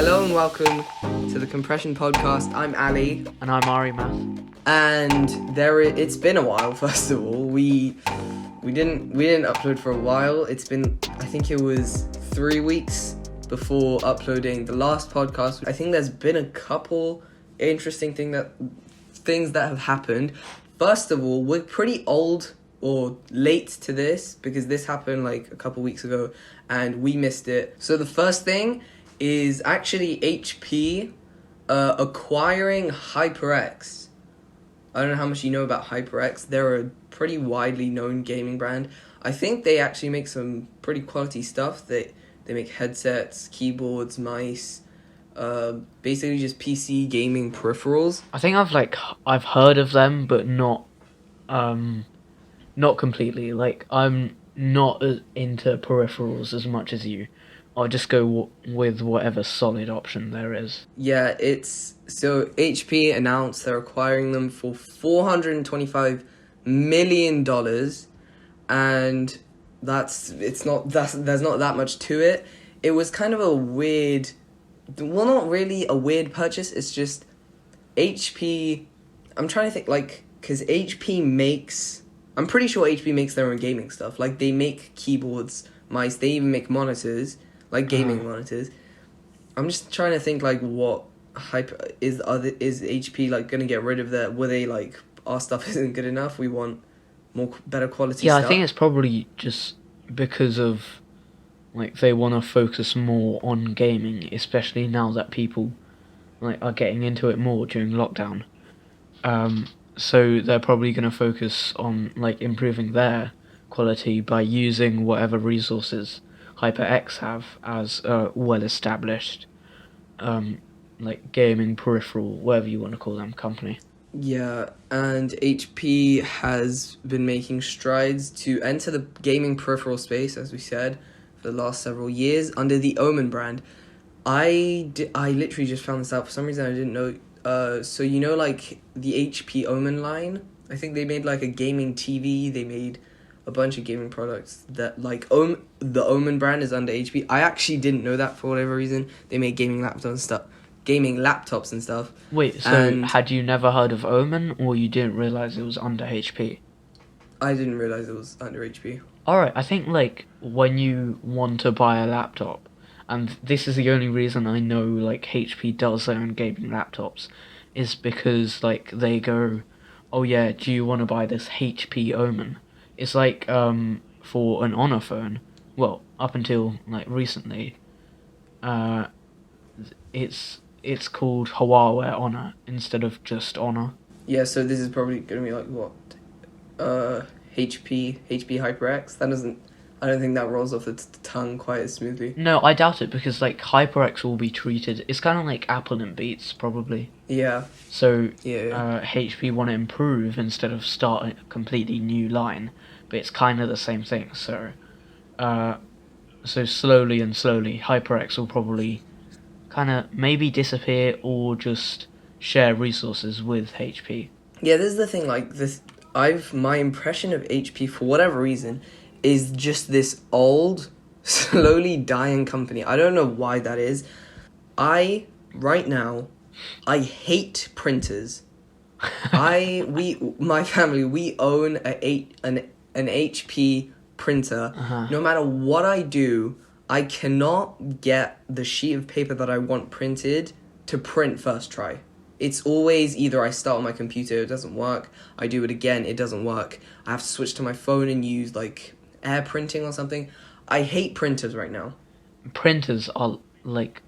Hello and welcome to the Compression Podcast. I'm Ali, And I'm Ari Math. and it's been a while. First of all, we didn't upload for a while. It's been, I think it was 3 weeks before uploading the last podcast. I think there's been a couple interesting things that have happened. First of all, we're pretty old or late to this because this happened like a couple weeks ago and we missed it. So the first thing is actually HP acquiring HyperX. I don't know how much you know about HyperX. They're a pretty widely known gaming brand. I think they actually make some pretty quality stuff. They make headsets, keyboards, mice, basically just PC gaming peripherals. I think I've heard of them, but not completely. Like, I'm not as into peripherals as much as you. I'll just go with whatever solid option there is. Yeah, so HP announced they're acquiring them for $425 million, and there's not that much to it. It was kind of a weird, well, not really a weird purchase. It's just HP. I'm trying to think, like, because I'm pretty sure HP makes their own gaming stuff. Like, they make keyboards, mice, they even make monitors, like gaming monitors. I'm just trying to think, like, what is HP like gonna get rid of that? Were they like, our stuff isn't good enough, we want better quality stuff? I think it's probably just because of, like, they want to focus more on gaming, especially now that people, like, are getting into it more during lockdown. So they're probably going to focus on, like, improving their quality by using whatever resources HyperX have as a well-established, like, gaming peripheral, whatever you want to call them, company. Yeah, and HP has been making strides to enter the gaming peripheral space, as we said, for the last several years under the Omen brand. I literally just found this out. For some reason, I didn't know. So, you know, like, the HP Omen line? I think they made, like, a gaming TV. They made a bunch of gaming products that, like, the Omen brand is under HP. I actually didn't know that for whatever reason. They make gaming laptops and stuff. Wait, so had you never heard of Omen, or you didn't realise it was under HP? I didn't realise it was under HP. Alright, I think, like, when you want to buy a laptop, and this is the only reason I know, like, HP does their own gaming laptops, is because, like, they go, oh yeah, do you want to buy this HP Omen? It's like, for an Honor phone, well, up until, like, recently, it's called Huawei Honor instead of just Honor. Yeah, so this is probably going to be like, what, HP HyperX? I don't think that rolls off the tongue quite as smoothly. No, I doubt it, because, like, HyperX will be treated, it's kind of like Apple and Beats, probably. Yeah. So, Yeah. HP want to improve instead of start a completely new line, but it's kind of the same thing, so slowly, HyperX will probably kind of maybe disappear or just share resources with HP. Yeah, this is the thing, like, my impression of HP, for whatever reason, is just this old, slowly dying company. I don't know why that is. Right now, I hate printers. My family, we own an HP printer. No matter what I do, I cannot get the sheet of paper that I want printed to print first try. It's always either I start on my computer, it doesn't work, I do it again, it doesn't work, I have to switch to my phone and use, like, air printing or something. I hate printers right now. Printers are, like,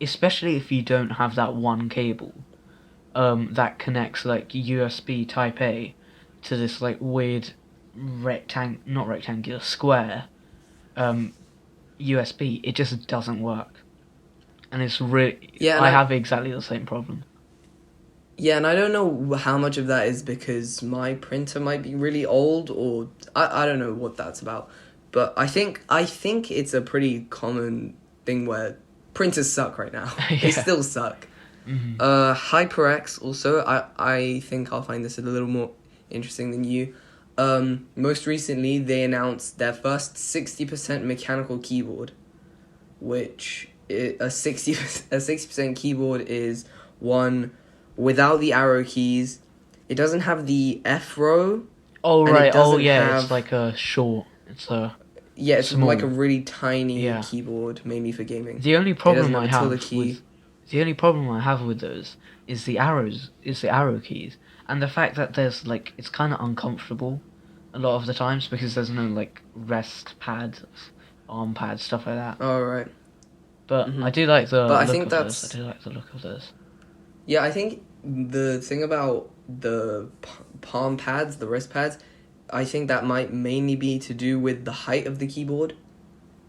especially if you don't have that one cable that connects, like, USB Type A to this, like, weird not rectangular, square USB, it just doesn't work. And it's really... Yeah, I have exactly the same problem. Yeah, and I don't know how much of that is because my printer might be really old, or I don't know what that's about. But I think it's a pretty common thing where printers suck right now. Yeah. They still suck. Mm-hmm. HyperX also, I think I'll find this a little more interesting than you. Most recently, they announced their first 60% mechanical keyboard, which a 60% keyboard is one without the arrow keys. It doesn't have the F row, Oh and it right. Oh doesn't yeah. It's have. like a short. It's a Yeah, it's like a small. really tiny Yeah. keyboard, mainly for gaming. The only It doesn't problem have I a tilde have key. with the only problem I have with those is the arrows, is the arrow keys, and the fact that there's like it's kind of uncomfortable a lot of the times because there's no like rest pads, arm pads, stuff like that. All right. But I Mhm. do like the But I look think of those. I that's do like the look of those. yeah. I think the thing about the palm pads, the wrist pads, I think that might mainly be to do with the height of the keyboard.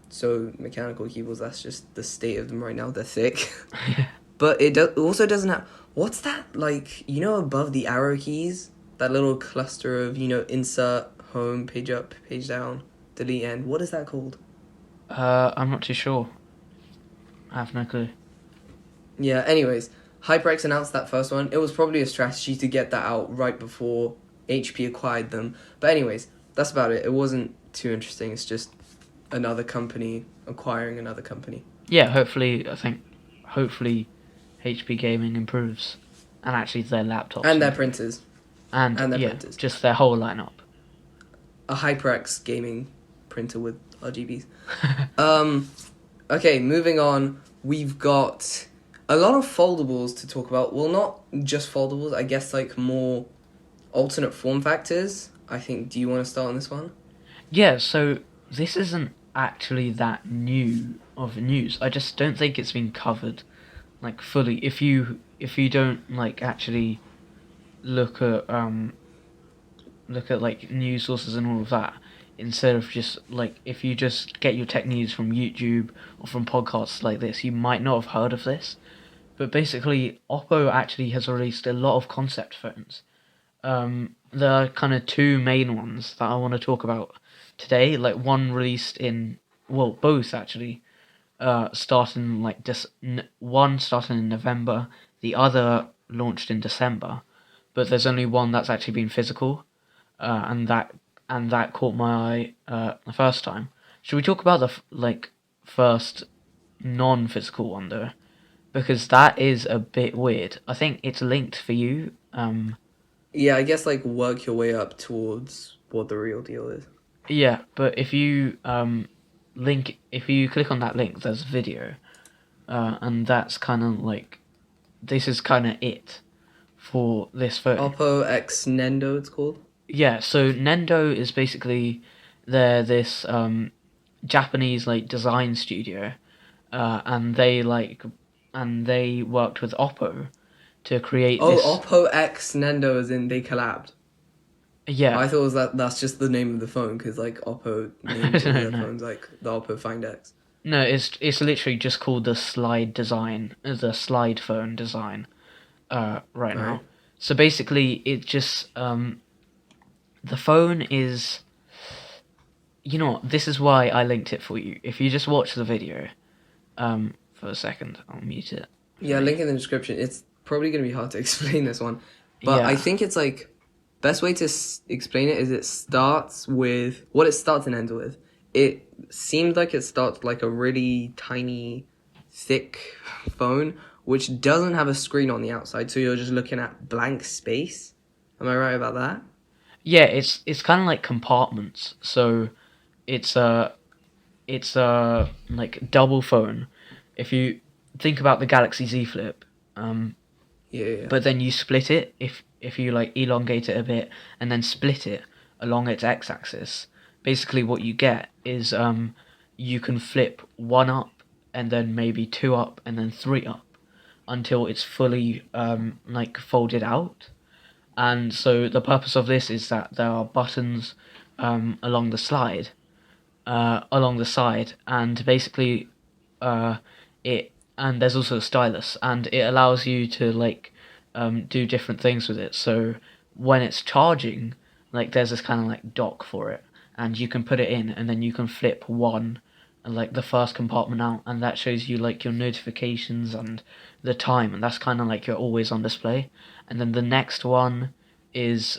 So mechanical keyboards, that's just the state of them right now. They're thick. But also doesn't have. What's that like? Above the arrow keys, that little cluster of insert, home, page up, page down, delete, end. What is that called? I'm not too sure. I have no clue. Yeah. Anyways, HyperX announced that first one. It was probably a strategy to get that out right before HP acquired them. But anyways, that's about it. It wasn't too interesting. It's just another company acquiring another company. Yeah, hopefully, hopefully, HP gaming improves, and actually their laptops And their improve, printers. and And their yeah, printers. just their whole lineup. A HyperX gaming printer with RGBs. Okay, moving on. We've got a lot of foldables to talk about. Well, not just foldables. I guess like more alternate form factors. I think. Do you want to start on this one? Yeah, so this isn't actually that new of news. I just don't think it's been covered like fully. If you don't like actually look at like news sources and all of that, instead of just like if you just get your tech news from YouTube or from podcasts like this, you might not have heard of this. But basically, Oppo actually has released a lot of concept phones. There are kind of two main ones that I want to talk about today. Like one released in, well, both actually, starting like one starting in November, the other launched in December. But there's only one that's actually been physical, and that caught my eye the first time. Should we talk about the first non-physical one though? Because that is a bit weird. I think it's linked for you. Yeah, I guess like work your way up towards what the real deal is. Yeah, but if you click on that link, there's a video, and that's kind of like this is kind of it for this phone. Oppo X Nendo, it's called. Yeah, so Nendo is basically they're this Japanese like design studio, and they worked with Oppo to create Oh, this. Oppo X Nendo, as in they collabed. I Yeah, thought it was that's just the name of the phone because like Oppo names all no, their no, phones like the Oppo Find X. no. It's literally just called the slide phone design. Right Right. now. So basically, it just the phone is. You know what? This is why I linked it for you. If you just watch the video, for a second, I'll mute it for Yeah, you. link in the description. It's probably gonna be hard to explain this one, but I Yeah, think it's like best way to explain it is it starts with what it starts and ends with. It seemed like it starts like a really tiny, thick phone which doesn't have a screen on the outside, so you're just looking at blank space. Am I right about that? yeah. It's kind of like compartments. So it's a like double phone. If you think about the Galaxy Z Flip, Yeah, yeah. but then you split it if you like elongate it a bit and then split it along its x-axis. Basically, what you get is you can flip one up and then maybe two up and then three up until it's fully like folded out. And so the purpose of this is that there are buttons along the side, and basically it and there's also a stylus, and it allows you to like do different things with it. So when it's charging, like there's this kind of like dock for it, and you can put it in, and then you can flip one, like the first compartment out, and that shows you like your notifications and the time, and that's kind of like you're always on display. And then the next one is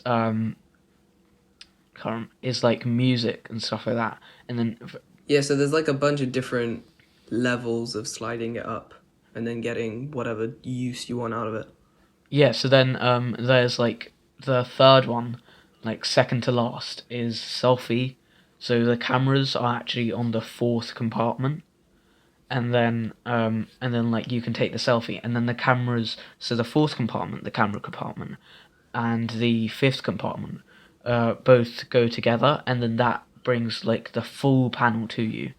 is like music and stuff like that, and then Yeah, so there's like a bunch of different levels of sliding it up and then getting whatever use you want out of it. Yeah, so then there's like the third one, like second to last, is selfie. So the cameras are actually on the fourth compartment, and then like you can take the selfie, and then the cameras. So the fourth compartment, the camera compartment, and the fifth compartment, both go together, and then that brings like the full panel to you,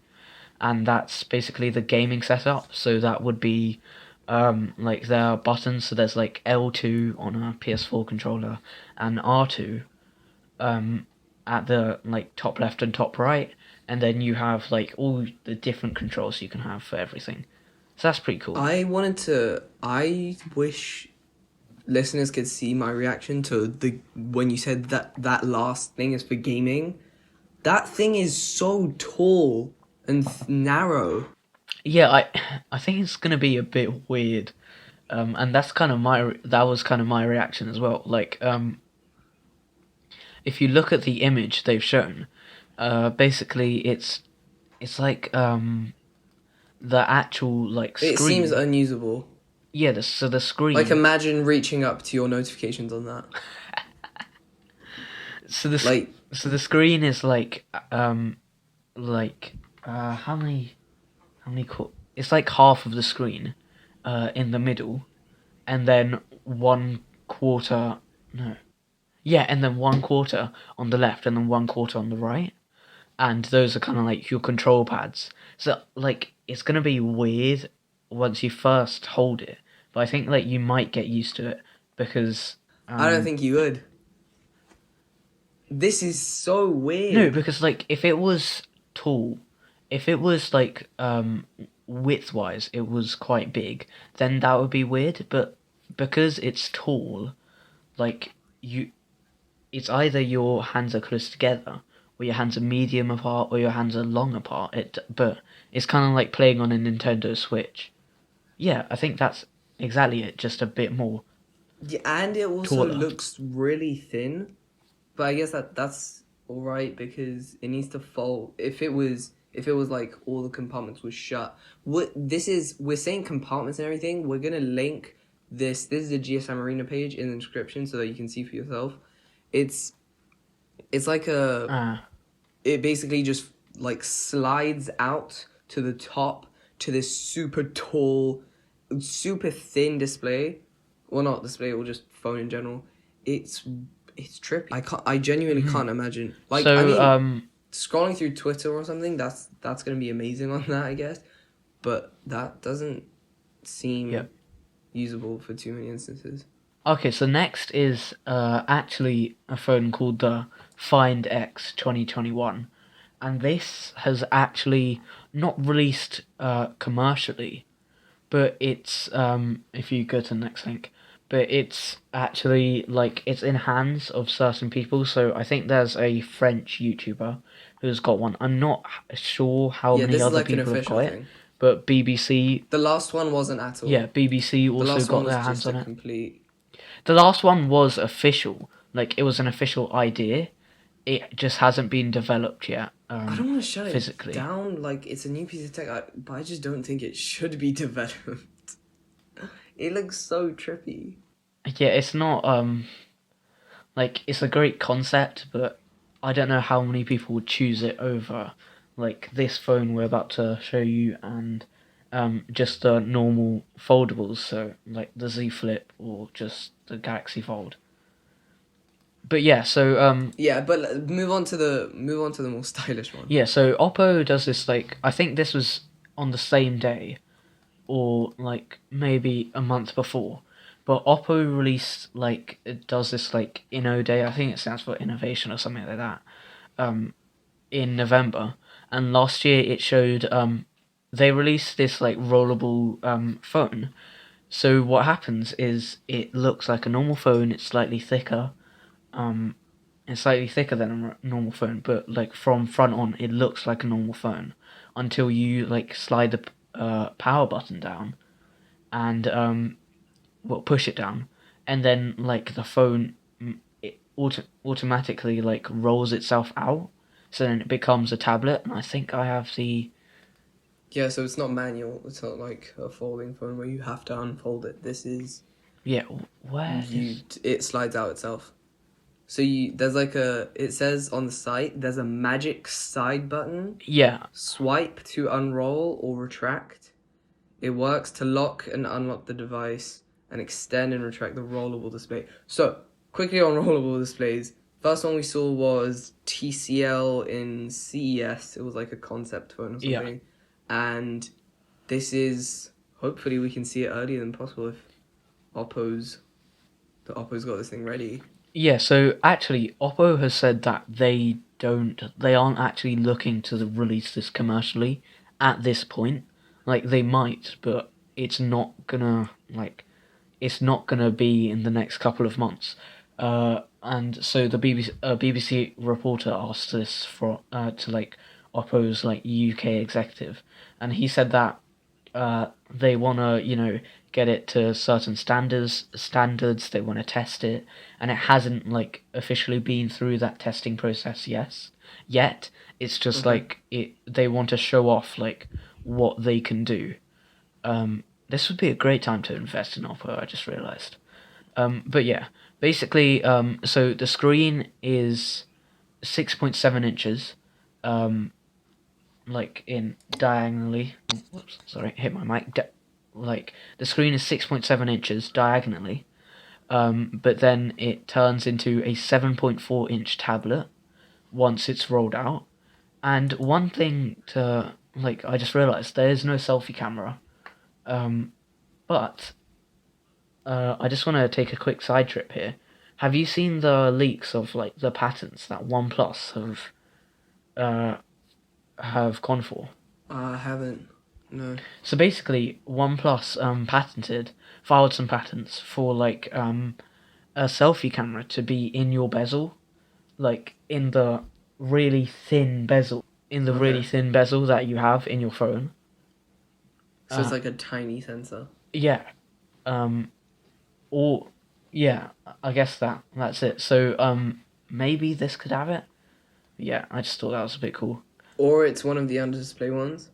and that's basically the gaming setup. So that would be like there are buttons. So there's like L2 on a PS4 controller and R2 at the like top left and top right, and then you have like all the different controls you can have for everything. So that's pretty cool. I wish listeners could see my reaction to when you said that last thing is for gaming. That thing is so tall and narrow. Yeah, I think it's gonna be a bit weird, and that was kind of my reaction as well. Like, if you look at the image they've shown, basically it's like the actual like It seems screen. unusable. Yeah, so the Like screen. imagine reaching up to your notifications on that. So the Like so the screen is like how many it's like half of the screen, in the middle, and then 1/4. No, yeah, and then 1/4 on the left, and then 1/4 on the right, and those are kind of like your control pads. So like it's gonna be weird once you first hold it, but I think like you might get used to it because I don't think you would. This is so no, weird. because like if it was tall, if it was like width wise it was quite big, then that would be weird, but because it's tall, like you it's either your hands are close together or your hands are medium apart or your hands are long apart. But it's kind of like playing on a Nintendo Switch. Yeah, I think that's exactly it, just a bit more Yeah, and it also taller. looks really thin. But I guess that's all right because it needs to fold. If it was like all the compartments were shut. We're saying compartments and everything. We're gonna link this. This is the GSM Arena page in the description so that you can see for yourself. It's it's like a Ah, it basically just like slides out to the top to this super tall, super thin display. Well, not display, or just phone in general. It's it's trippy. I genuinely mhm. can't imagine. Like, I So mean, scrolling through Twitter or something. That's gonna be amazing on that, I guess. But that doesn't yeah. seem usable for too many instances. Okay, so next is actually a phone called the Find X 2021, and this has actually not released commercially, but it's if you go to the next link, but it's actually like it's in hands of certain people. So I think there's a French YouTuber who's got one. I'm not sure how Yeah, many this is other like an people have got official it, thing. but BBC, The last one wasn't at yeah, all. BBC The also last one got was their hands just a on it. complete. The last one was official, like it was an official idea. It just hasn't been developed yet, I don't want to shut it physically. down like it's a new piece of tech, but I just don't think it should be developed. It looks so trippy. Yeah, it's not like it's a great concept, but I don't know how many people would choose it over like this phone we're about to show you, and just the normal foldables, so like the Z Flip or just the Galaxy Fold. But yeah, so Yeah, but move on to the more stylish one. yeah, so Oppo does this, like I think this was on the same day or like maybe a month before. But Oppo released like it does this like Inno Day, I think it stands for innovation or something like that, in November. And last year it showed they released this like rollable phone. So what happens is it looks like a normal phone, um it's slightly thicker than a normal phone, but like from front on it looks like a normal phone until you like slide the power button down and well push it down, and then like the phone it automatically like rolls itself out, so then it becomes a tablet. And I think I have the Yeah, so it's not manual. It's not like a folding phone where you have to unfold it. This is Yeah, where is... it slides out itself. So there's like it says on the site there's a magic side button. Yeah, Swipe to unroll or retract. It works to lock and unlock the device and extend and retract the rollable display. So, quickly on rollable displays, first one we saw was TCL in CES. It was like a concept phone or yeah. something. And this is, hopefully we can see it earlier than possible if Oppo's got this thing ready. Yeah, so actually, Oppo has said that they aren't actually looking to release this commercially at this point. Like, they might, but it's not gonna be in the next couple of months. And so the BBC reporter asked this to like Oppo's like UK executive, and he said that they wanna get it to certain standards. They wanna test it, and it hasn't like officially been through that testing process yet. It's just Okay. like they want to show off like what they can do. This would be a great time to invest in Oppo, I just realized. But yeah, basically, so the screen is 6.7 inches, um, like in diagonally. Oh, whoops, sorry, hit my mic. Like the screen is 6.7 inches diagonally, but then it turns into a 7.4-inch tablet once it's rolled out. And one thing to like, I just realized there is no selfie camera. But I just want to take a quick side trip here. Have you seen the leaks of like the patents that OnePlus uh have gone for? I haven't. No. So basically, OnePlus filed some patents for like a selfie camera to be in your bezel, like in the really thin bezel, Okay. that you have in your phone. So it's Uh, like a tiny sensor. yeah. Um, or yeah, I guess that's it. So maybe this could have it. Yeah, I just thought that was a bit cool. Or it's one of the under display ones.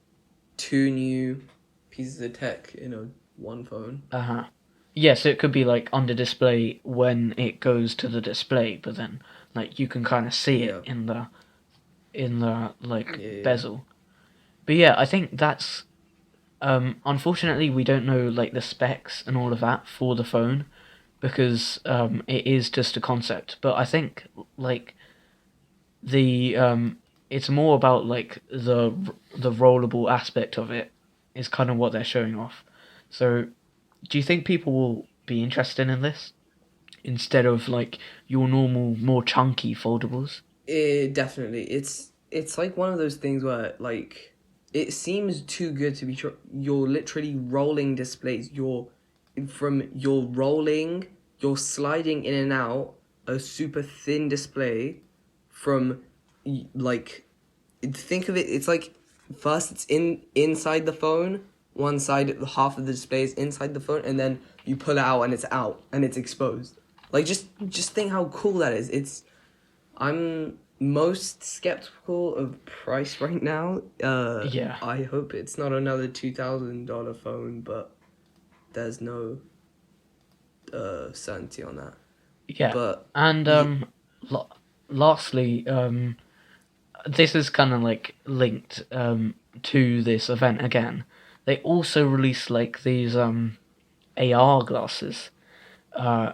Two new pieces of tech in one phone. Uh-huh. Yeah, so it could be like under display when it goes to the display, but then like you can kind of see it Yeah. in the like Yeah. bezel. But yeah, I think that's unfortunately we don't know like the specs and all of that for the phone because it is just a concept. But I think like the it's more about like the rollable aspect of it is kind of what they're showing off. So do you think people will be interested in this instead of like your normal more chunky foldables? Definitely. It's like one of those things where like it seems too good to be true. You're literally rolling displays. You're sliding in and out a super thin display from like think of it. It's like first it's inside the phone. One side, half of the display is inside the phone, and then you pull it out and it's exposed. Like just think how cool that is. I'm most skeptical of price right now. Yeah, I hope it's not another $2,000 phone, but there's no certainty on that. yeah. But And y- la- lastly, this is kind of like linked to this event again. They also released like these AR glasses. Uh,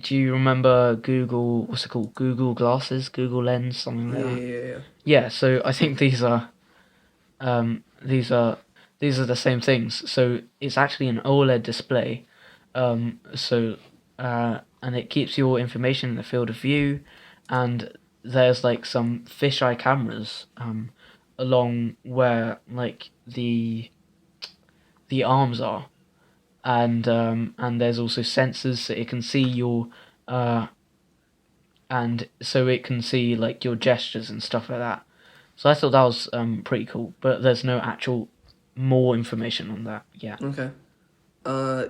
do you remember Google? What's it called? Google glasses, Google Lens, something like yeah, that. yeah, yeah. Yeah. So I think um, these are these are the same things. So it's actually an OLED display. And it keeps your information in the field of view, and there's like some fisheye cameras along where like the arms are, and there's also sensors so it can see your uh and so it can see like your gestures and stuff like that. So I thought that was pretty cool, but there's no actual more information on that. Yeah. Okay.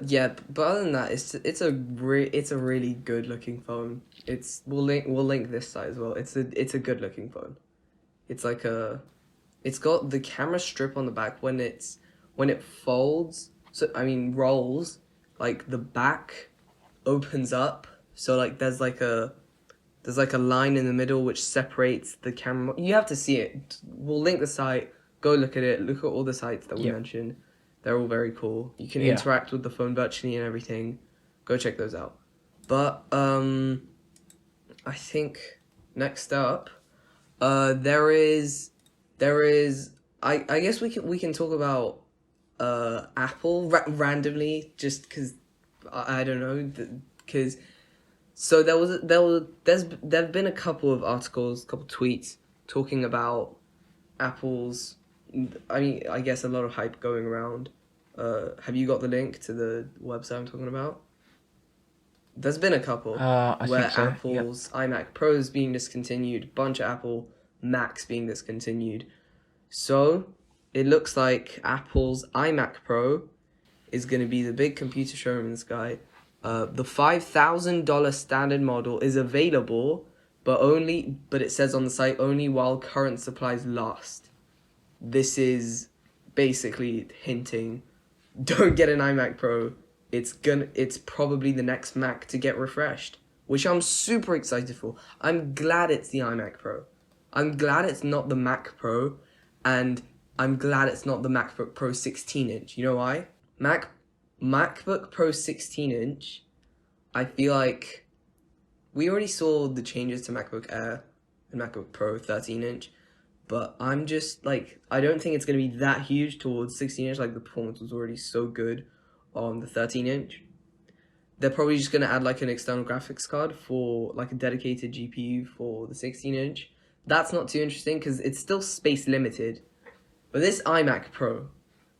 Yeah, but other than that, it's a really good looking phone. We'll link this site as well. It's a good looking phone. It's like it's got the camera strip on the back when it folds. So I mean rolls, like the back opens up. So like there's like a line in the middle which separates the camera. You have to see it. We'll link the site. Go look at it. Look at all the sites that we Yep. mentioned. They're all very cool. You can Yeah. interact with the phone virtually and everything. Go check those out. But I think next up, there is I guess we can talk about Apple randomly just because I don't know because so there've been a couple of articles, couple tweets talking about Apple's. I mean, I guess a lot of hype going around. Have you got the link to the website I'm talking about? There's been a couple I where think so. Yep. Apple's iMac Pros being discontinued, bunch of Apple Macs being discontinued. So it looks like Apple's iMac Pro is going to be the big computer showroom in the sky. The $5,000 standard model is available, but it says on the site only while current supplies last. This is basically hinting, don't get an iMac Pro. It's probably the next Mac to get refreshed, which I'm super excited for. I'm glad it's the iMac Pro. I'm glad it's not the Mac Pro, and I'm glad it's not the MacBook Pro 16-inch. You know why? MacBook Pro 16-inch, I feel like we already saw the changes to MacBook Air and MacBook Pro 13-inch, but I'm just like, I don't think it's going to be that huge towards 16-inch. Like, the performance was already so good on the 13-inch. They're probably just going to add like an external graphics card for like a dedicated GPU for the 16-inch. That's not too interesting because it's still space limited. But this iMac Pro,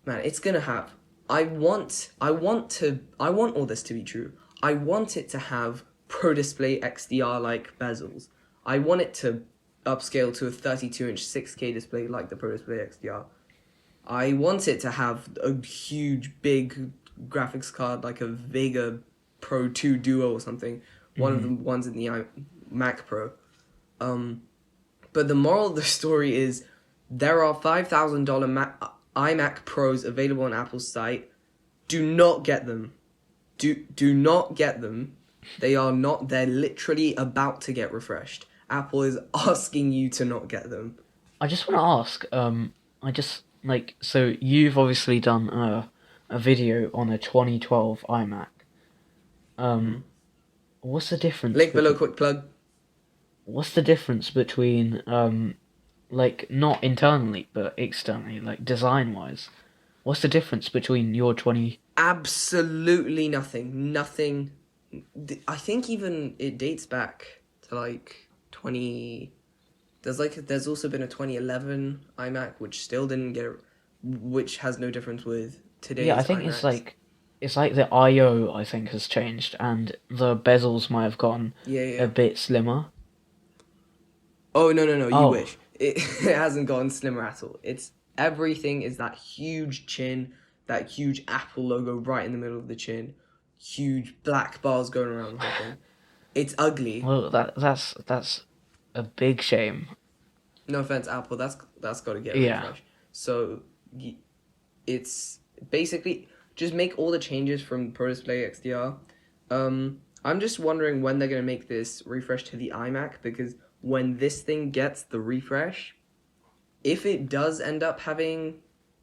man, it's going to have, I want all this to be true. I want it to have Pro Display XDR like bezels. I want it to upscale to a 32-inch 6K display like the Pro Display XDR. I want it to have a huge, big graphics card like a Vega Pro 2 Duo or something. One of the ones in the Mac Pro. But the moral of the story is there are $5,000 iMac Pros available on Apple's site. Do not get them. Do not get them. They're literally about to get refreshed. Apple is asking you to not get them. I just want to ask. So you've obviously done a video on a 2012 iMac. What's the difference? Link below, quick plug. What's the difference between like not internally but externally, like design wise? What's the difference between your 20? Absolutely nothing. Nothing. I think even it dates back to like 20. There's also been a 2011 iMac which still didn't get, which has no difference with today's. Yeah, I think iMacs. it's like the I/O I think has changed and the bezels might have gotten a bit slimmer. Oh no, you Oh. wish. It hasn't gotten slimmer at all. Everything is that huge chin, that huge Apple logo right in the middle of the chin, huge black bars going around the whole thing. It's ugly. Well, that's a big shame. No offense, Apple. That's got to get Yeah. refreshed. So it's basically just make all the changes from Pro Display XDR. I'm just wondering when they're gonna make this refresh to the iMac, because when this thing gets the refresh, if it does end up having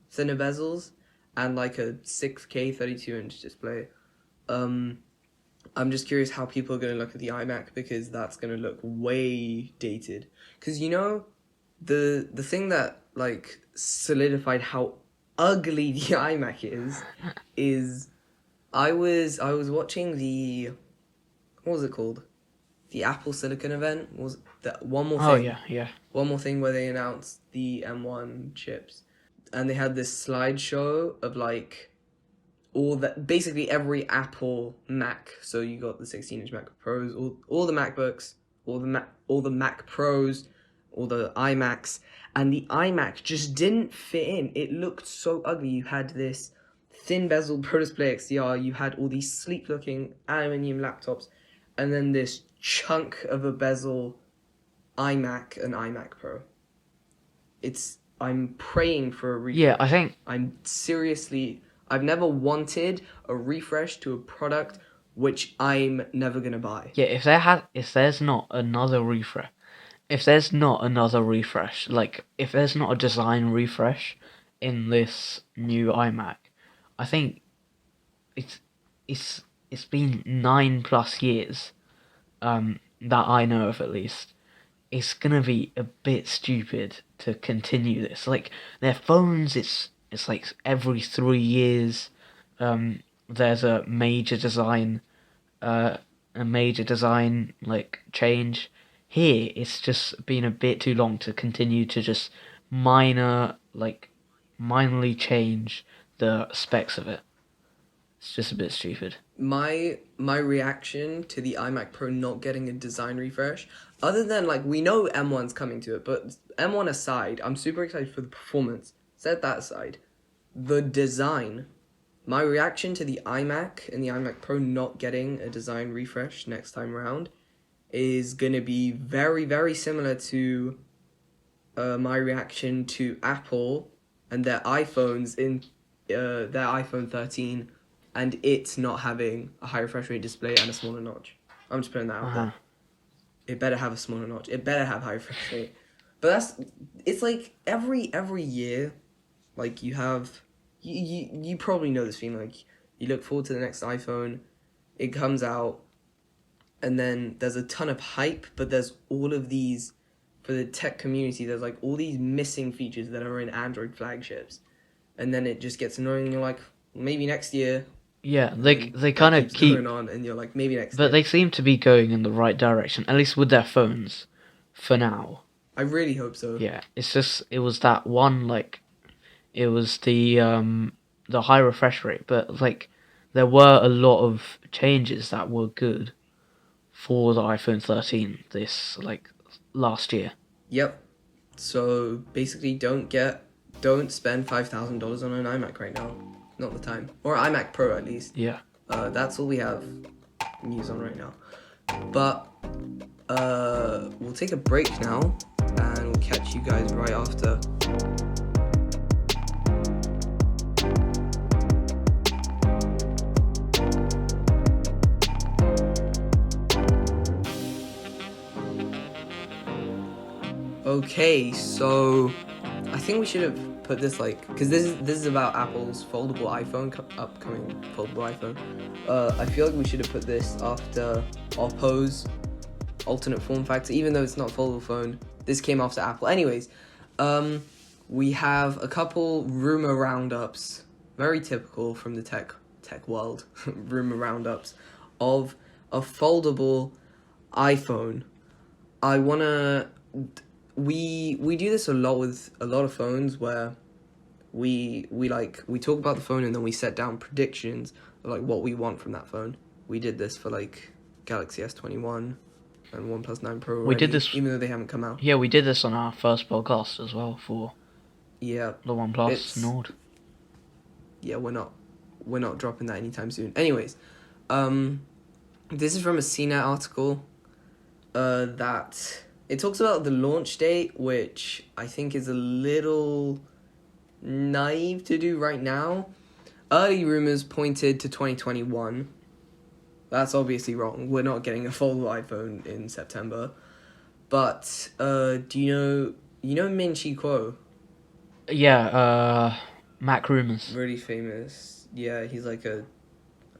thinner bezels and like a 6K 32-inch display, I'm just curious how people are going to look at the iMac, because that's going to look way dated. Because, you know, the thing that like solidified how ugly the iMac is I was watching what was it called? The Apple Silicon event. Was that one more thing? Oh yeah. One more thing where they announced the M1 chips, and they had this slideshow of like basically every Apple Mac. So you got the 16-inch Mac Pros, all the MacBooks, all the Mac Pros, all the iMacs, and the iMac just didn't fit in. It looked so ugly. You had this thin bezel Pro Display XDR. You had all these sleek-looking aluminium laptops, and then this chunk of a bezel iMac and iMac Pro. I'm praying for a refresh. Yeah, I think I've never wanted a refresh to a product which I'm never gonna buy. yeah, if there's not another refresh, like if there's not a design refresh in this new iMac, I think it's it's it's been 9+ years, that I know of at least. It's gonna be a bit stupid to continue this. Like their phones, it's like every 3 years, there's uh, a major design like change. Here, it's just been a bit too long to continue to just minor like minorly change the specs of it. It's just a bit stupid. My reaction to the iMac Pro not getting a design refresh, other than like we know M1's coming to it, but M1 aside, I'm super excited for the performance. Set that aside. The design. My reaction to the iMac and the iMac Pro not getting a design refresh next time around is going to be very, very similar to my reaction to Apple and their iPhones in their iPhone 13 and it not having a high refresh rate display and a smaller notch. I'm just putting that out there. It better have a smaller notch. It better have high refresh rate. But it's like every year, like you probably know this feeling. Like you look forward to the next iPhone, it comes out, and then there's a ton of hype, but there's all of these, for the tech community, there's like all these missing features that are in Android flagships, and then it just gets annoying. And you're like, maybe next year. Yeah, they kind of keep going on, and you're like, maybe next but year. they seem to be going in the right direction, at least with their phones, for now. I really hope so. Yeah, it's just it was that one like, it was the high refresh rate, but like there were a lot of changes that were good for the iPhone 13 this like last year. Yep. So basically, don't spend $5,000 on an iMac right now. Not the time. Or iMac Pro at least. Yeah. That's all we have news on right now. But we'll take a break now, and we'll catch you guys right after. Okay, so I think we should have put this like, because this is about Apple's foldable iPhone, upcoming foldable iPhone. I feel like we should have put this after Oppo's alternate form factor, even though it's not a foldable phone. This came after Apple. Anyways, we have a couple rumor roundups, very typical from the tech world, rumor roundups of a foldable iPhone. We do this a lot with a lot of phones where we talk about the phone and then we set down predictions of like what we want from that phone. We did this for like Galaxy S21 and OnePlus 9 Pro already, We did this even though they haven't come out. Yeah, we did this on our first podcast as well for the OnePlus Nord. Yeah, we're not dropping that anytime soon. Anyways, this is from a CNET article that it talks about the launch date, which I think is a little naive to do right now. Early rumors pointed to 2021. That's obviously wrong. We're not getting a foldable iPhone in September. But do you know Min Chi Kuo? Yeah, Mac Rumours. Really famous. Yeah, he's like a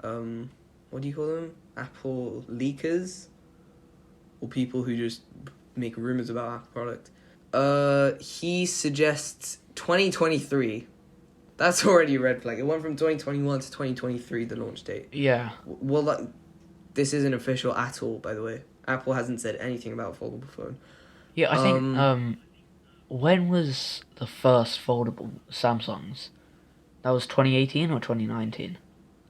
what do you call them? Apple leakers? Or people who just make rumors about Apple product. He suggests 2023. That's already a red flag. It went from 2021 to 2023, the launch date. Yeah. Well, this isn't official at all, by the way. Apple hasn't said anything about a foldable phone. Yeah, I think, when was the first foldable Samsungs? That was 2018 or 2019?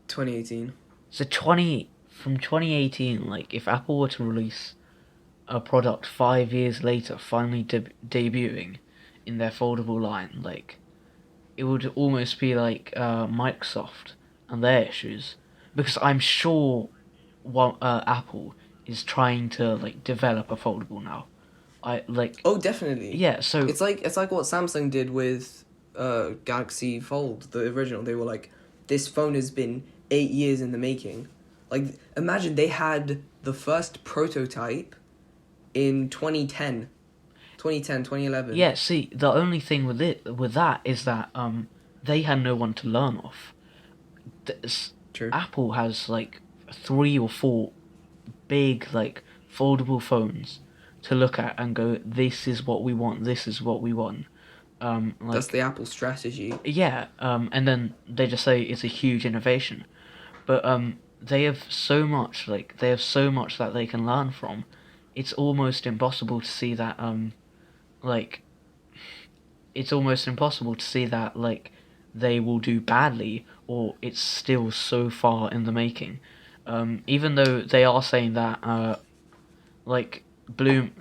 2018. So from 2018, like, if Apple were to release a product 5 years later, finally debuting in their foldable line, like, it would almost be like Microsoft and their issues, because I'm sure Apple is trying to like develop a foldable now, Oh, definitely. Yeah, so It's like what Samsung did with Galaxy Fold, the original. They were like, this phone has been 8 years in the making. Like, imagine they had the first prototype in 2011. yeah, see, the only thing with that is that they had no one to learn off. True. Apple has like 3 or 4 big like foldable phones to look at and go, this is what we want, this is what we want. That's Like the Apple strategy. yeah, and then they just say it's a huge innovation. But they have so much that they can learn from. It's almost impossible to see that like it's almost impossible to see that like they will do badly or it's still so far in the making. Even though they are saying that like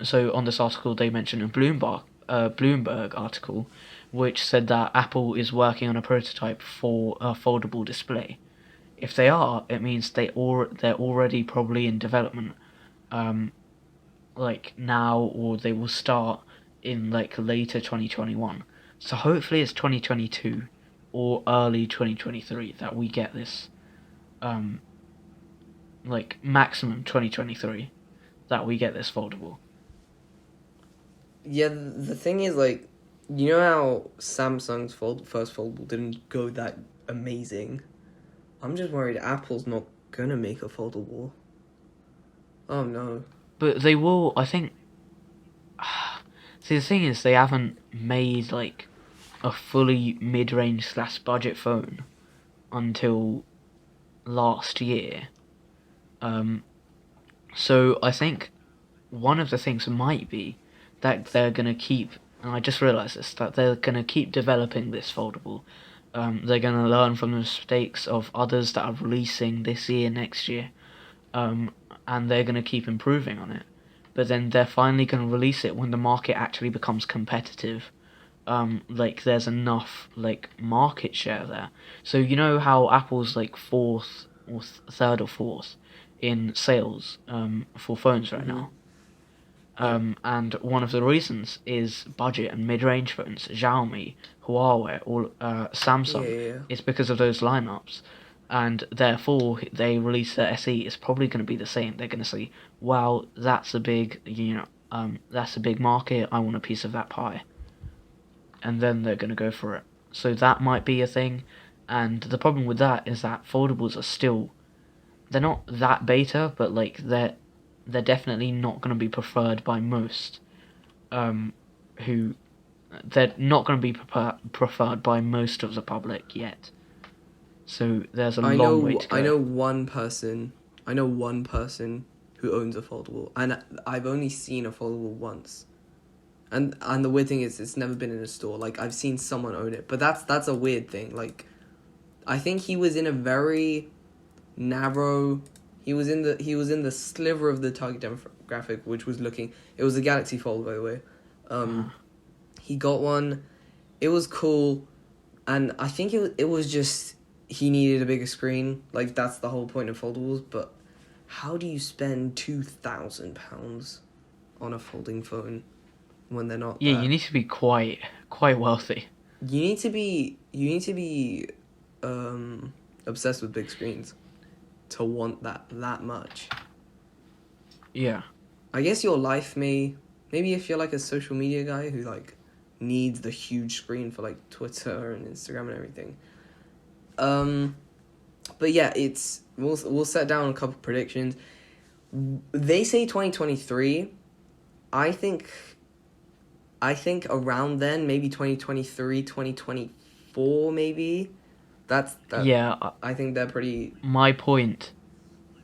so on this article they mentioned a Bloomberg article which said that Apple is working on a prototype for a foldable display. If they are, it means they're already probably in development, um, like now, or they will start in like later 2021. So hopefully it's 2022 or early 2023 that we get this, um, like maximum 2023 that we get this foldable. Yeah, the thing is, like, you know how Samsung's first foldable didn't go that amazing? I'm just worried Apple's not gonna make a foldable. Oh no. But they will, I think. See, the thing is, they haven't made like a fully mid-range slash budget phone until last year. Um, so I think one of the things might be that they're gonna keep, and I just realised this, that they're gonna keep developing this foldable. They're gonna learn from the mistakes of others that are releasing this year, next year, um, and they're gonna keep improving on it. But then they're finally gonna release it when the market actually becomes competitive. Like there's enough like market share there. So you know how Apple's like fourth or third or fourth in sales for phones right Mm-hmm. now. Yeah. And one of the reasons is budget and mid-range phones, Xiaomi, Huawei, or Yeah, Samsung. yeah, yeah. It's because of those lineups, and therefore they release their SE. It's probably going to be the same. They're going to say, "Wow, that's a big, that's a big market. I want a piece of that pie," and then they're going to go for it. So that might be a thing. And the problem with that is that foldables are still they're not that beta, but like they're definitely not going to be preferred by most. Um, who they're not going to be preferred by most of the public yet. So there's a long way to go. I know one person. I know one person who owns a foldable, and I've only seen a foldable once. And the weird thing is, it's never been in a store. Like, I've seen someone own it, but that's a weird thing. Like, I think he was in a very narrow. He was in the sliver of the target demographic, which was looking. It was a Galaxy Fold, by the way. He got one. It was cool, and I think it was just he needed a bigger screen. Like, that's the whole point of foldables. But how do you spend £2,000 on a folding phone when they're not Yeah, there? you need to be quite wealthy. You need to be obsessed with big screens to want that much. Yeah. I guess your life maybe if you're like a social media guy who like needs the huge screen for like Twitter and Instagram and everything. But yeah, we'll set down a couple predictions. They say 2023. I think around then, maybe 2023, 2024 maybe. That Yeah, I think they're pretty. my point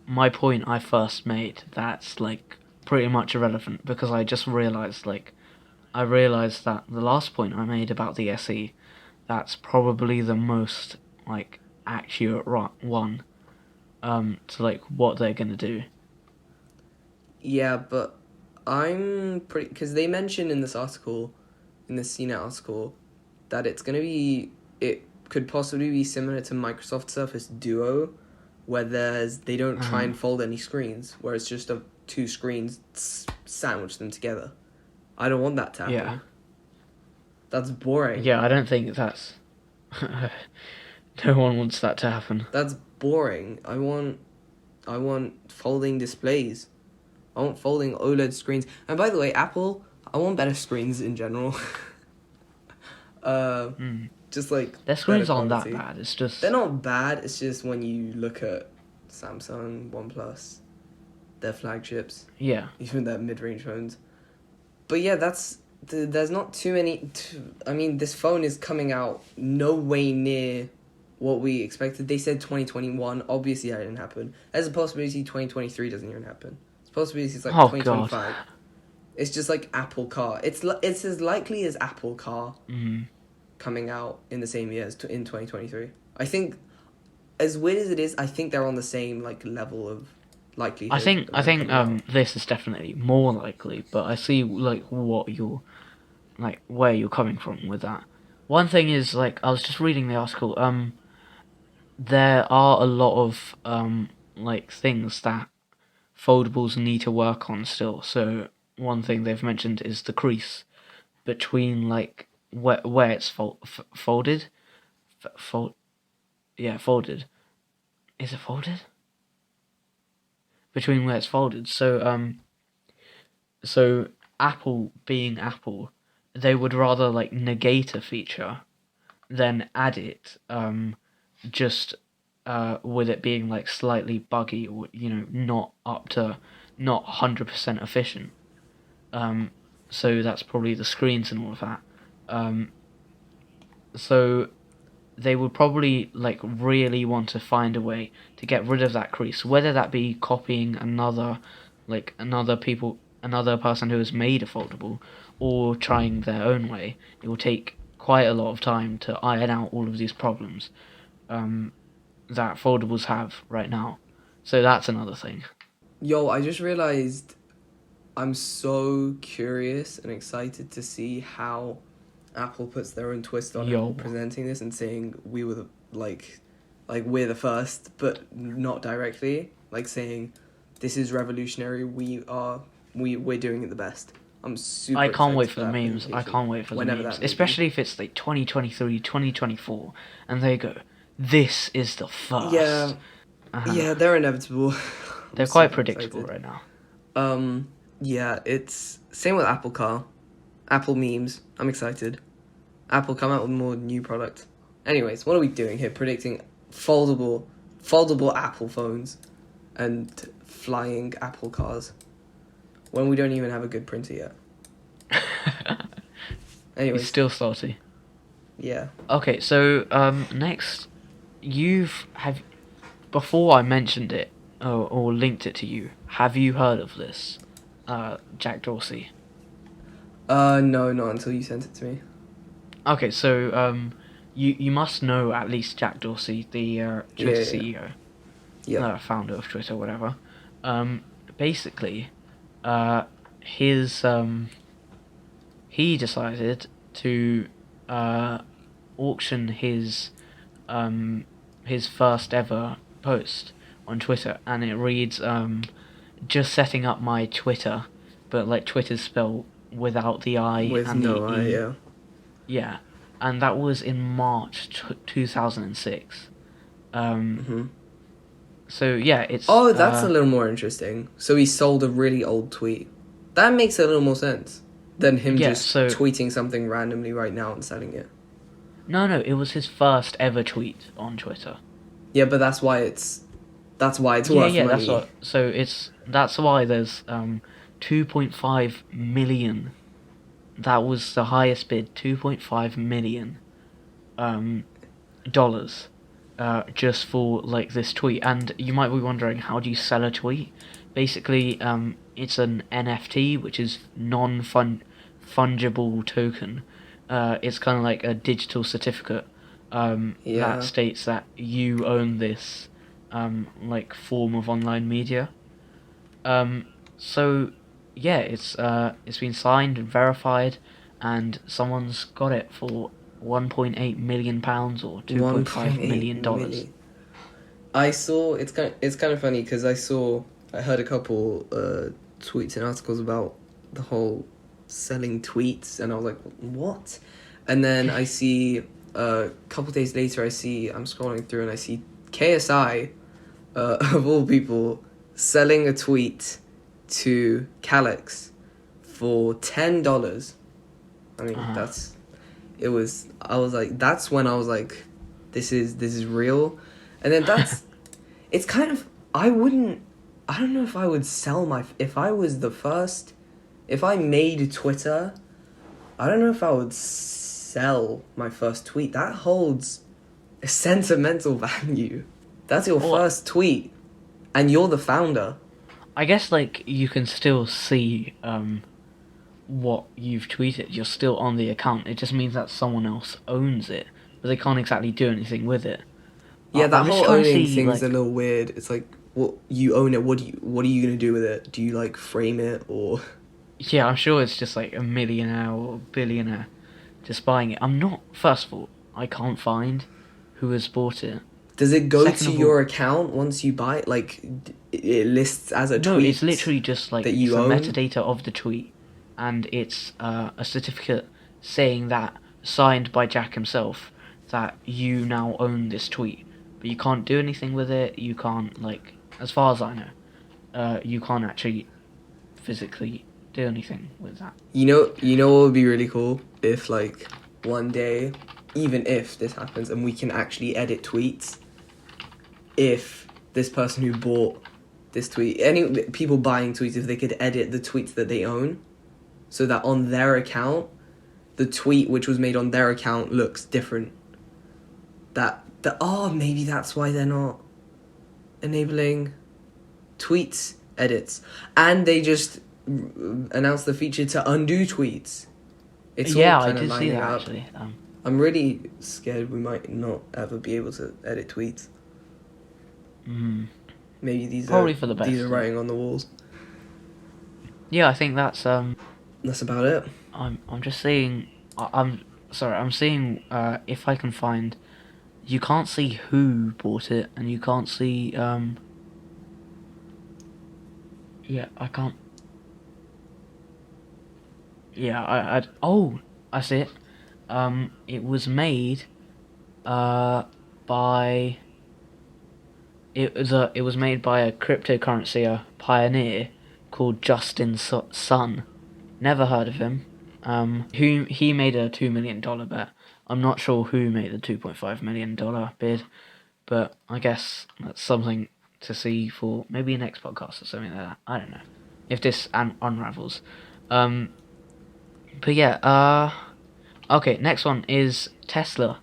I first made, that's like pretty much irrelevant because I just realized I realized that the last point I made about the SE, that's probably the most like accurate one to like what they're gonna do. Yeah, but I'm pretty, because they mentioned in this article, in the CNET article, that it could possibly be similar to Microsoft Surface Duo, where they don't try and fold any screens, where it's just two screens sandwich them together. I don't want that to happen. Yeah. That's boring. Yeah, I don't think that's... No one wants that to happen. That's boring. I want folding displays. I want folding OLED screens. And by the way, Apple, I want better screens in general. Just like Their screens better aren't that quality. bad. It's just... They're not bad. It's just when you look at Samsung, OnePlus, their flagships, Yeah. even their mid-range phones. But yeah, there's not too many. I mean, this phone is coming out no way near what we expected. They said 2021. Obviously, that didn't happen. There's a possibility 2023 doesn't even happen. It's a possibility it's like Oh, 2025. God. It's just like Apple Car. It's as likely as Apple Car coming out in the same year as in 2023. I think, as weird as it is, I think they're on the same like level of likelihood. I think coming out. this is definitely more likely, but I see like what you're like where you're coming from with that. One thing is like I was just reading the article. There are a lot of like things that foldables need to work on still. So one thing they've mentioned is the crease between like where it's folded. Folded. Is it folded? Between where it's folded. So Apple being Apple, they would rather like negate a feature than add it. Just with it being like slightly buggy or not 100% efficient. So that's probably the screens and all of that. So they would probably like really want to find a way to get rid of that crease, whether that be copying another person who has made a foldable, or trying their own way. It will take quite a lot of time to iron out all of these problems that foldables have right now. So that's another thing. Yo, I just realized I'm so curious and excited to see how Apple puts their own twist on it, presenting this and saying we were we're the first, but not directly. Like saying this is revolutionary. We're doing it the best. I'm super. I can't wait excited for the memes. I can't wait for the memes, especially if it's like 2023, 2024, and they go, "This is the first." Yeah, yeah, they're inevitable. They're quite predictable right now. Yeah, it's same with Apple Car, Apple memes. I'm excited. Apple come out with more new products. Anyways, what are we doing here? Predicting foldable Apple phones and flying Apple cars when we don't even have a good printer yet. Anyways, He's still salty. Yeah. Okay, so next, before I mentioned it or linked it to you, have you heard of this, Jack Dorsey? No, not until you sent it to me. Okay, so you must know at least Jack Dorsey, the Twitter CEO, founder of Twitter, whatever. Basically, he decided to auction his first ever post on Twitter, and it reads just setting up my Twitter, but like Twitter's spelled without the I with and no the I, E. yeah. Yeah, and that was in March 2006. So yeah, it's... Oh, that's a little more interesting. So he sold a really old tweet. That makes a little more sense than him tweeting something randomly right now and selling it. No, it was his first ever tweet on Twitter. Yeah, but that's why it's worth money. That's why there's 2.5 million. That was the highest bid, $2.5 million dollars, just for like this tweet. And you might be wondering, how do you sell a tweet? Basically, it's an NFT, which is non-fungible token. It's kind of like a digital certificate that states that you own this like form of online media. So yeah, it's been signed and verified, and someone's got it for £1.8 million or $2.5 million. I saw it's kind of funny because I heard a couple tweets and articles about the whole selling tweets, and I was like, what? And then I see a couple days later, I'm scrolling through and I see KSI, of all people, selling a tweet to Calyx for $10. I mean, I was like, that's when I was like, this is real. And then it's kind of, I don't know if I would sell if I was the first, if I made Twitter, I don't know if I would sell my first tweet. That holds a sentimental value. That's your first tweet, and you're the founder. I guess, like, you can still see what you've tweeted. You're still on the account. It just means that someone else owns it, but they can't exactly do anything with it. Yeah, that I'm whole just trying to owning see, thing's a little weird. It's like, what, you own it, what are you gonna do with it? Do you, like, frame it, or... Yeah, I'm sure it's just like a millionaire or billionaire just buying it. First of all, I can't find who has bought it. Does it go to your account once you buy it? Like, it lists as a tweet? No, it's literally just like, that you it's own? the metadata of the tweet, and it's a certificate saying that, signed by Jack himself, that you now own this tweet. But you can't do anything with it. You can't, like, as far as I know, you can't actually physically do anything with that. You know what would be really cool? If, like, one day, even if this happens and we can actually edit tweets, if this person who bought this tweet, any people buying tweets, if they could edit the tweets that they own, so that on their account, the tweet which was made on their account looks different. Maybe that's why they're not enabling tweets edits, and they just announced the feature to undo tweets. It's all I kind of did see lining that up. actually. I'm really scared we might not ever be able to edit tweets. Maybe these probably are for the best. These are writing on the walls. Yeah, I think that's That's about it. I'm just seeing. I'm seeing if I can find. You can't see who bought it, and you can't see. Yeah, I can't. Yeah, I see it. It was made, by. It was made by a cryptocurrency pioneer called Justin Sun. Never heard of him. He made a $2 million bet. I'm not sure who made the $2.5 million bid, but I guess that's something to see for maybe a next podcast or something like that. I don't know if this unravels. But yeah. Okay, next one is Tesla.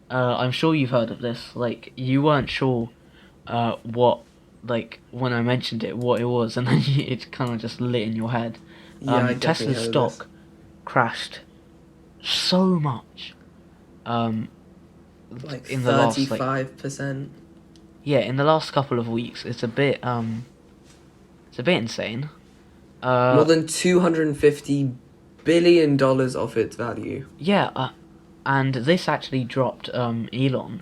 I'm sure you've heard of this. Like, you weren't sure what, like, when I mentioned it, what it was, and then it kind of just lit in your head. Yeah, I definitely Tesla's heard of stock this. crashed so much. Like in the last, 35%. Yeah, in the last couple of weeks, it's a bit insane. More than $250 billion of its value. Yeah, and this actually dropped Elon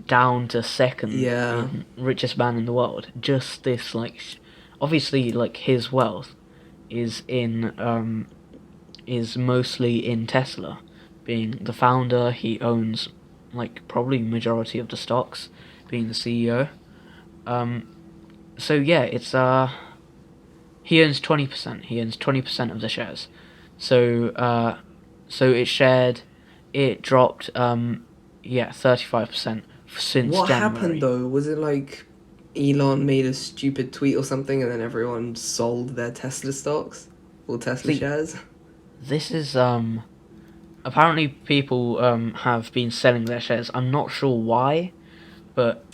down to second richest man in the world. Just this, like, obviously, like, his wealth is mostly in Tesla. Being the founder, he owns, like, probably majority of the stocks, being the CEO. So yeah, it's he owns 20%. He owns 20% of the shares. So it dropped 35% since What January. happened though? Was it like Elon made a stupid tweet or something, and then everyone sold their Tesla stocks or Tesla shares? This is apparently people have been selling their shares. I'm not sure why, but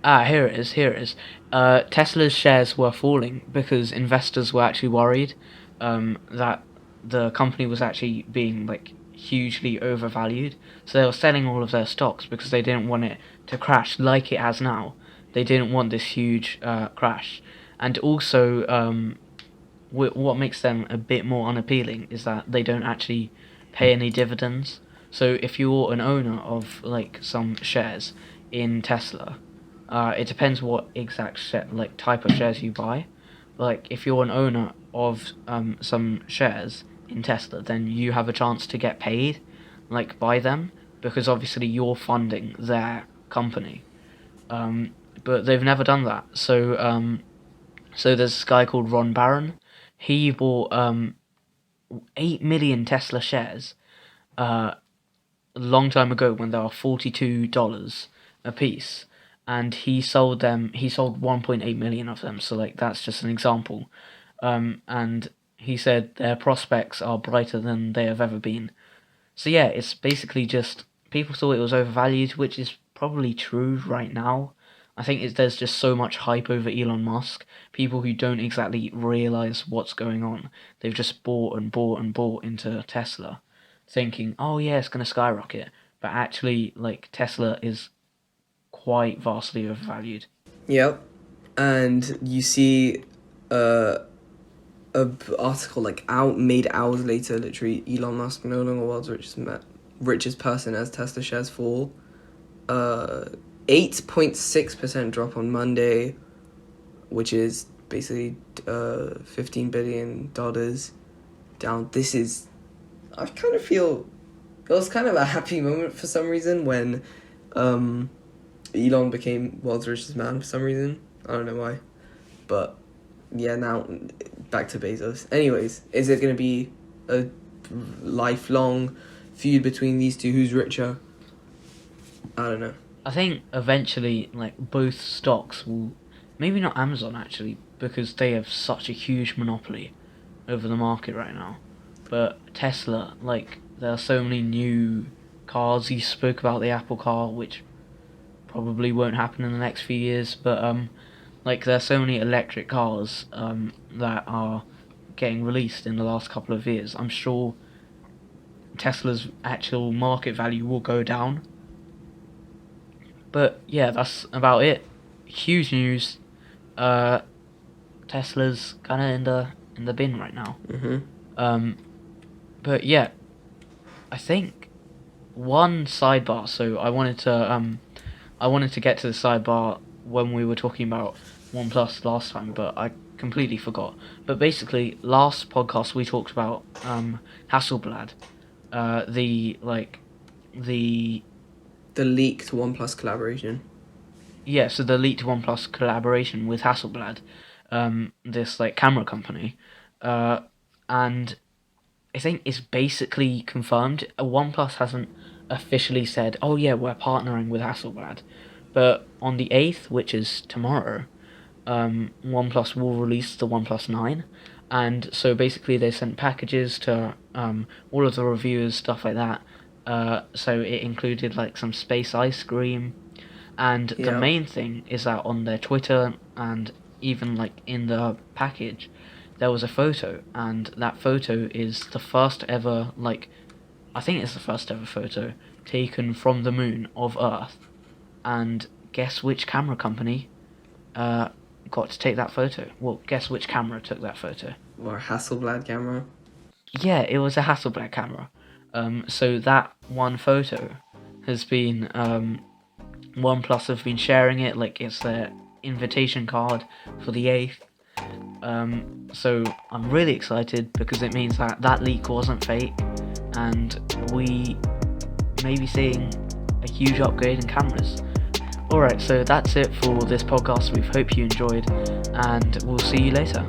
here it is. Tesla's shares were falling because investors were actually worried that the company was actually being, like, hugely overvalued. So they were selling all of their stocks because they didn't want it to crash like it has now. They didn't want this huge crash. And also, what makes them a bit more unappealing is that they don't actually pay any dividends. So if you're an owner of, like, some shares in Tesla, it depends what exact type of shares you buy. Like, if you're an owner of some shares in Tesla, then you have a chance to get paid, like, by them, because obviously you're funding their company. But they've never done that. So there's this guy called Ron Barron. He bought 8 million Tesla shares a long time ago when they were $42 a piece, and he sold 1.8 million of them. So like that's just an example. And he said their prospects are brighter than they have ever been. So yeah, it's basically just people thought it was overvalued, which is probably true right now. I think there's just so much hype over Elon Musk. People who don't exactly realize what's going on, they've just bought and bought and bought into Tesla, thinking, oh yeah, it's gonna skyrocket. But actually, like Tesla is quite vastly overvalued. Yep. And you see a article like made hours later, literally, Elon Musk no longer world's richest person as Tesla shares fall. 8.6% drop on Monday, which is basically $15 billion down. I kind of feel it was kind of a happy moment for some reason when Elon became world's richest man for some reason. I don't know why. But yeah, now back to Bezos. Anyways, is it going to be a lifelong feud between these two? Who's richer? I don't know. I think eventually, like, both stocks will... Maybe not Amazon, actually, because they have such a huge monopoly over the market right now. But Tesla, like, there are so many new cars. You spoke about the Apple car, which probably won't happen in the next few years. But, like, there are so many electric cars that are getting released in the last couple of years. I'm sure Tesla's actual market value will go down. But yeah, that's about it. Huge news. Tesla's kind of in the bin right now. Mm-hmm. But yeah, I think one sidebar. So I wanted to get to the sidebar when we were talking about OnePlus last time, but I completely forgot. But basically, last podcast we talked about Hasselblad, the leaked OnePlus collaboration. Yeah, so the leaked OnePlus collaboration with Hasselblad, this like camera company, and I think it's basically confirmed. OnePlus hasn't officially said, "Oh yeah, we're partnering with Hasselblad," but on the 8th, which is tomorrow, OnePlus will release the OnePlus 9, and so basically they sent packages to all of the reviewers, stuff like that. So it included like some space ice cream, and the main thing is that on their Twitter and even like in the package, there was a photo, and that photo is the first ever, like, I think it's the first ever photo taken from the moon of Earth. And guess which camera company got to take that photo? Well, guess which camera took that photo? Or a Hasselblad camera? Yeah, it was a Hasselblad camera. So that one photo has been, OnePlus have been sharing it, like it's their invitation card for the 8th. So I'm really excited because it means that that leak wasn't fake, and we may be seeing a huge upgrade in cameras. Alright, so that's it for this podcast. We hope you enjoyed, and we'll see you later.